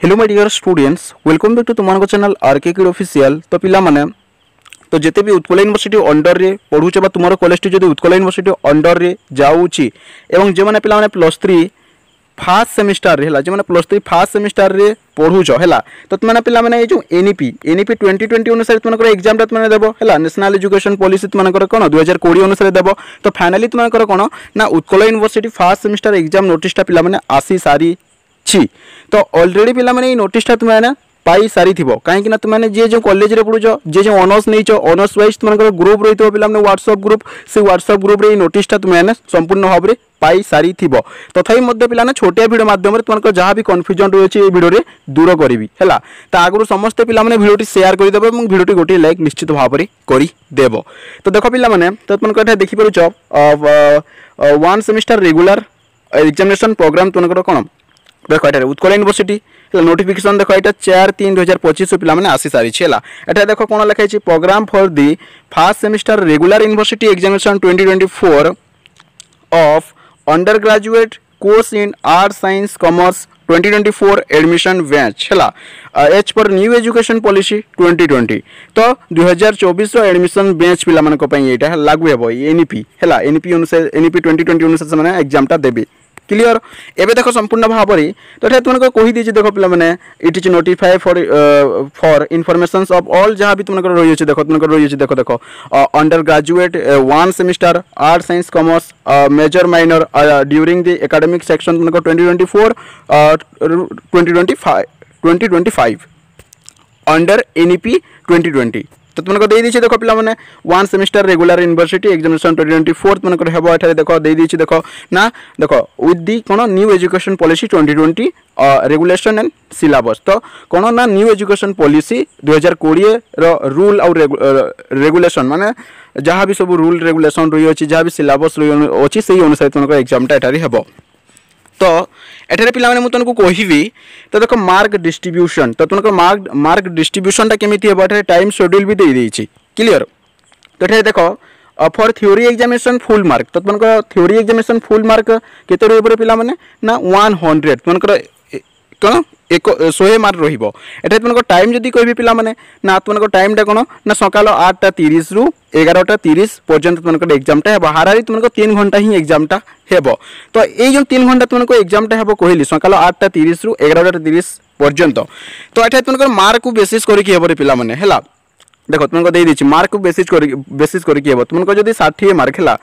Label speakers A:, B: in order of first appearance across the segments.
A: Hello my dear students, welcome back to तुम channel RK kid official. तो पिला माने तो जिते भी उत्कल यूनिवर्सिटी अंडर रे पढ़ुछ बा तुमर कॉलेज टी जदि उत्कल यूनिवर्सिटी अंडर रे जाउची एवं जे माने पिला माने +3 फर्स्ट सेमिस्टर रे हला जे माने +3 फर्स्ट सेमिस्टर रे पढ़ुछ हला तो तुम पिला माने ए जो एनईपी 2020 अनुसार तुमकर एग्जाम टा तुम देबो हला नेशनल एजुकेशन पॉलिसी तुमकर कोन 2020 अनुसार देबो। तो फाइनली तुमकर कोन ना Utkal university first semester exam notice टा पिला माने आसी सारी छी। तो ऑलरेडी पिला माने ई नोटिस टा तुमने पाई सारी थिबो काहेकि ना तुमने जे जो कॉलेज रे पढुछो जे जो honours nacho honours wise तुमकर group रहितो पिला माने व्हाट्सएप ग्रुप से व्हाट्सएप ग्रुप रे ई नोटिस टा तुमने संपूर्ण भाव रे पाई सारी थिबो। तथापि मध्य पिला ना छोटिया वीडियो माध्यम रे तुमकर जहां भी कंफ्यूजन रहउछि ए वीडियो रे दूर करबी हला। ता आगु समस्त पिला माने वीडियो टी शेयर करि देबो एवं वीडियो टी गोटी लाइक निश्चित भाव रे करि देबो। तो देखो पिला माने तो तुमकर एटा देखि परुछो one semester regular examination program तुमकर कोन देखो एटा उत्कल यूनिवर्सिटी नोटिफिकेशन देखो एटा 4/3/2025 पिला माने आसी सारी छला। एटा देखो कोन लिखा छै program for the first semester regular university examination 2024 of undergraduate course in art science commerce 2024 admission batch हला एच पर न्यू एजुकेशन पॉलिसी 2020। तो 2024 रो एडमिशन बैच पिला माने को पई एटा लागू हेबो एनईपी हला एनईपी अनुसार एनईपी 2020 अनुसार से माने एग्जाम टा देबे क्लियर। एबे देखो संपूर्ण भाव रे तो एटा तुमको कहि दी देखो पिला माने it is notify for informations of all जहां भी तुमको रही छै देखो देखो undergraduate one semester art science commerce major minor during the academic section तुमको 2024 अंडर एनईपी 2020। तो तुमको दे दीची देखो पिला माने one semester regular university examination 2024 तुमको हेबो एठारे देखो दे दीची देखो ना देखो with the cone new education policy 2020 regulation and syllabus. तो कोन ना न्यू एजुकेशन पॉलिसी 2020 रो रूल और रेगुलेशन माने जहां भी सब रूल रेगुलेशन रही अछि जहां भी सिलेबस रही अछि सेही अनुसार तुमको एग्जाम टा एठारे हेबो। तो एठारे पिला माने मु तुमको कहिबी तो देखो मार्क डिस्ट्रीब्यूशन तो तुमको मार्क डिस्ट्रीब्यूशन टा केमिति हेबो एठारे टाइम शेड्यूल भी दे देछि क्लियर। तो एठारे देखो for theory examination full mark तो तुमको थ्योरी एग्जामिनेशन फुल मार्क केते रहबो पिला माने ना 100 तुमको कोन 100 मार्क रहिबो। एठारे तुमको टाइम जदी कहबी पिला माने ना तुमको टाइम टा कोन ना सकाल 8:30 रु 11:30 पर्यंत तुमको एग्जाम टा हेबो हारारी तुमको 3 घंटा ही एग्जाम टा हेबो। तो ए जो 3 घंटा तुमको एग्जाम टा हेबो कहली सकाल 8:30 रु 11:30 पर्यंत। तो एठारे तुमको मार्क को बेसिस करी हेबो रे पिला माने हला देखो तुमको दे दीची मार्क को बेसिस करी हेबो तुमको जदी 60 मार्क हला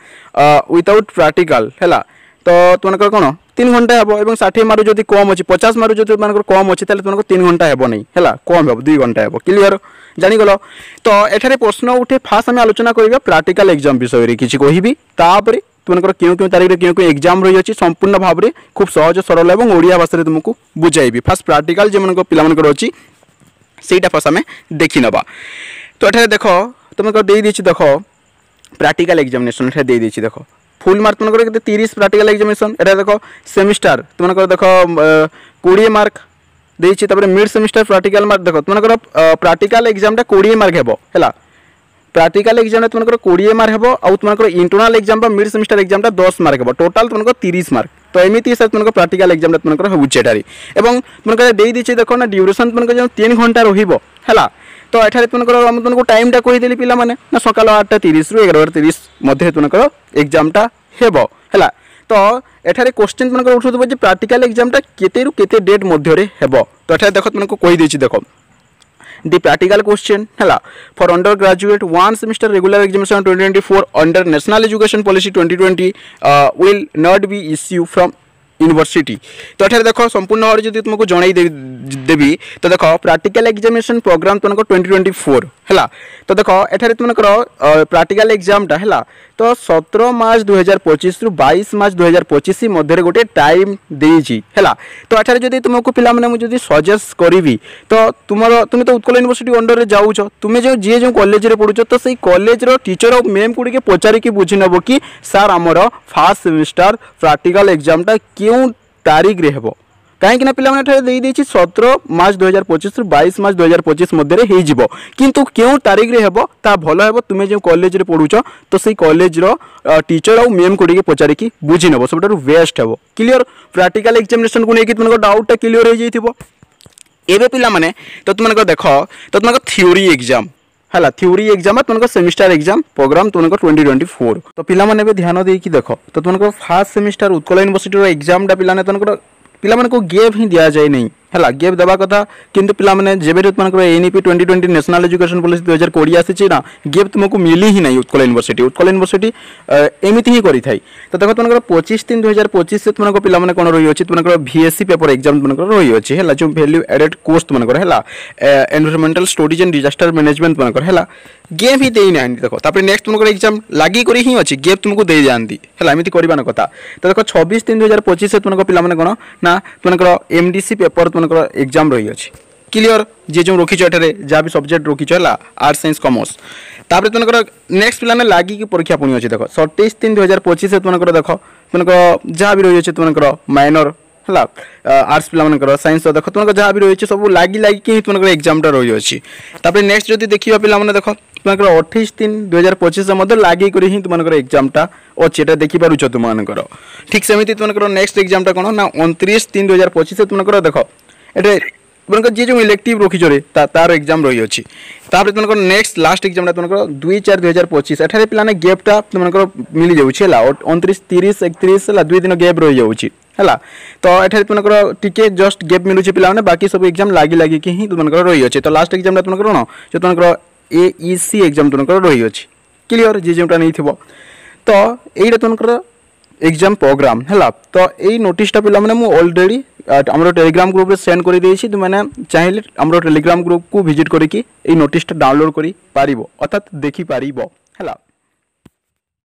A: विदाउट प्रैक्टिकल हला तो तुमको कोन 3 घंटा हेबो एवं 60 मार्क जदी कम अछि 50 मार्क जदी तुमको कम अछि ताले तुमको 3 घंटा हेबो नै हला कम हेबो 2 घंटा हेबो क्लियर जानि गलो। तो एठारे प्रश्न उठे फास्ट हम आलोचना करिबा प्रैक्टिकल एग्जाम विषय रे किछि कहिबी तापरे तुमको क्यों तारीख रे क्यों एग्जाम रही अछि संपूर्ण भाव रे खूब सहज सरल एवं ओडिया भाषा रे तुमको बुझाइबी। फास्ट प्रैक्टिकल जे मनको पिला मनको अछि सेटा फास्ट हमें देखि नबा। तो एठारे देखो तुमको दे दीछि देखो प्रैक्टिकल एग्जामिनेशन एठारे दे दीछि देखो फुल मार्क तुमको केते 30 प्रैक्टिकल एग्जामिनेशन एटा देखो सेमिस्टर तुमको देखो 20 मार्क देछि तबरे मिड सेमिस्टर प्रैक्टिकल मार्क देखो तुमको प्रैक्टिकल एग्जाम टा 20 मार्क हेबो हला प्रैक्टिकल एग्जाम तुमको 20 मार्क हेबो और तुमको इंटरनल एग्जाम बा मिड सेमिस्टर एग्जाम टा 10 मार्क हेबो टोटल तुमको 30 मार्क। तो एमिति सर तुमको प्रैक्टिकल एग्जाम तुमको होउचेटारी एवं तुमको दे दीछि देखो ना ड्यूरेशन तुमको जो 3 घंटा रहिबो हला। तो एठारे तुमको टाइम टा कहि देली पिला माने ना सकाल 8:30 रु 11:30 मध्ये तुमको एग्जाम टा हेबो हला। तो एठारे क्वेश्चन तुमको उठुथबो जे प्रैक्टिकल एग्जाम टा केते रु केते डेट मध्ये रे हेबो। तो एठारे देखो तुमको कहि देछि देखो the practical question hela for undergraduate one semester regular examination 2024 under national education policy 2020 will not be issue from university. तो एठारे देखो संपूर्ण भाव जदी तुमको जणाई देबी तो देखो प्रैक्टिकल एग्जामिनेशन प्रोग्राम तुमको 2024 हला। तो देखो एठारे तुमको प्रैक्टिकल एग्जाम टा हला तो 17 मार्च 2025 रु 22 मार्च 2025 मध्ये रे गोटे टाइम देइची हला। तो एठारे जदी तुमको पिला माने मु जदी सजेस्ट करबी तो तुम तो उत्कल यूनिवर्सिटी अंडर रे जाउछ तुमे जो कॉलेज रे पढुछ तो सेही कॉलेज रो टीचर और मैम गुडी के पचारि कि बुझी नबो कि सर हमरो फर्स्ट सेमिस्टर प्रैक्टिकल एग्जाम टा क्यों तारीख रे हेबो कहीं ना पिला माने दे देछि 17 मार्च 2025 रु 22 मार्च 2025 मध्ये रे हेइ जिवो किंतु क्यों तारीख रे हेबो ता भलो हेबो तुमे जे कॉलेज रे पढुछ तो सेही कॉलेज रो टीचर और मैम को पचारि कि बुझी नबो सबटारु बेस्ट हेबो क्लियर। प्रैक्टिकल एग्जामिनेशन को लेके तुमको डाउट टा क्लियर हो जाइथिबो एबे पिला माने तो तुमको देख तो तुमको थ्योरी एग्जाम है थ्योरी एग्जाम तुमको सेमिस्टर एग्जाम प्रोग्राम तुमको 2024 तो पिला माने भी ध्यान देकी देख तो तुमको fast semester Utkal university exam पिला तुमको पिला को गेप ही दि जाए नहीं है गेप देवा कथा किंतु पिला माने जेबे तुमको एनईपी 2020 नेशनल एजुकेशन पॉलिसी 2020 आसी ना गेप तुमको मिली ही नहीं उत्कल यूनिवर्सिटी एमती ही करी थाई तो देखो तुमको 25/3/2025 से तुमको पिला माने कोन रही अछि तुमको VSc पेपर एग्जाम तुमको रही अछि हैला जो वैल्यू एडेड कोर्स तुमको हैला environmental studies and disaster management तुमको हैला गेप ही देई नाही देखो तापर नेक्स्ट तुमको एग्जाम लागी करी ही अछि गेप तुमको देई जानती हैला एमती करबान कथा तो देखो 26/3/2025 से तुमको पिला माने कोन ना तुमको MDC पेपर तुमको एग्जाम रही अछि क्लियर जे जो रखी जहाँ भी सब्जेक्ट रखी है आर्ट्स साइंस कॉमर्स तापर तुमको नेक्स्ट पिलाने लागी की परीक्षा पुणी अच्छी देख 27/3/2025 से तुमको देख तुमको जहाँ भी रही है तुमको माइनर है आर्ट्स पिला साइंस देख तुमको जहाँ भी रही सब लगी कि तुमको एग्जामटा रही अच्छी तापर नेक्स्ट जब देखा पिला देख तुमको 28/3/2025 से लगी ही तुमको एग्जामटा अच्छी एटा देखिपुर तुमको ठीक सेमती तुमको नेक्स्ट एग्जामटा कौन ना 29/3/2025 से तुमको देख ये तुमको जी जो इलेक्टिव रखी तार एग्जाम रही अच्छी तापर तुमको नेक्स्ट लास्ट एग्जाम तुमको 2/4/2025 एठारे पिलाने गेपटा तुमको मिल जाऊँगी है 29, 30, 31 है 2 दिन गेप रही जाऊँगी है तो ये तुमको टिके जस्ट गेप मिलूँ पिला बाकी सब एग्जाम लगी ही तुमको रही अच्छे तो लास्ट एग्जाम तुमको कौन जो तुमको AEC एग्जाम तुमको रही अच्छी क्लियर जी जोटा नहीं थो तो यही तुमको एग्जाम प्रोग्राम है तो यही नोटिसटा पिला मुझे ऑलरेडी आम टेलीग्राम ग्रुप सेंड कर देछि तुमने चाहिए आम टेलीग्राम ग्रुप को विजिट करके नोटिसटा डाउनलोड करि पारिबो अर्थात देखि पारिबो है।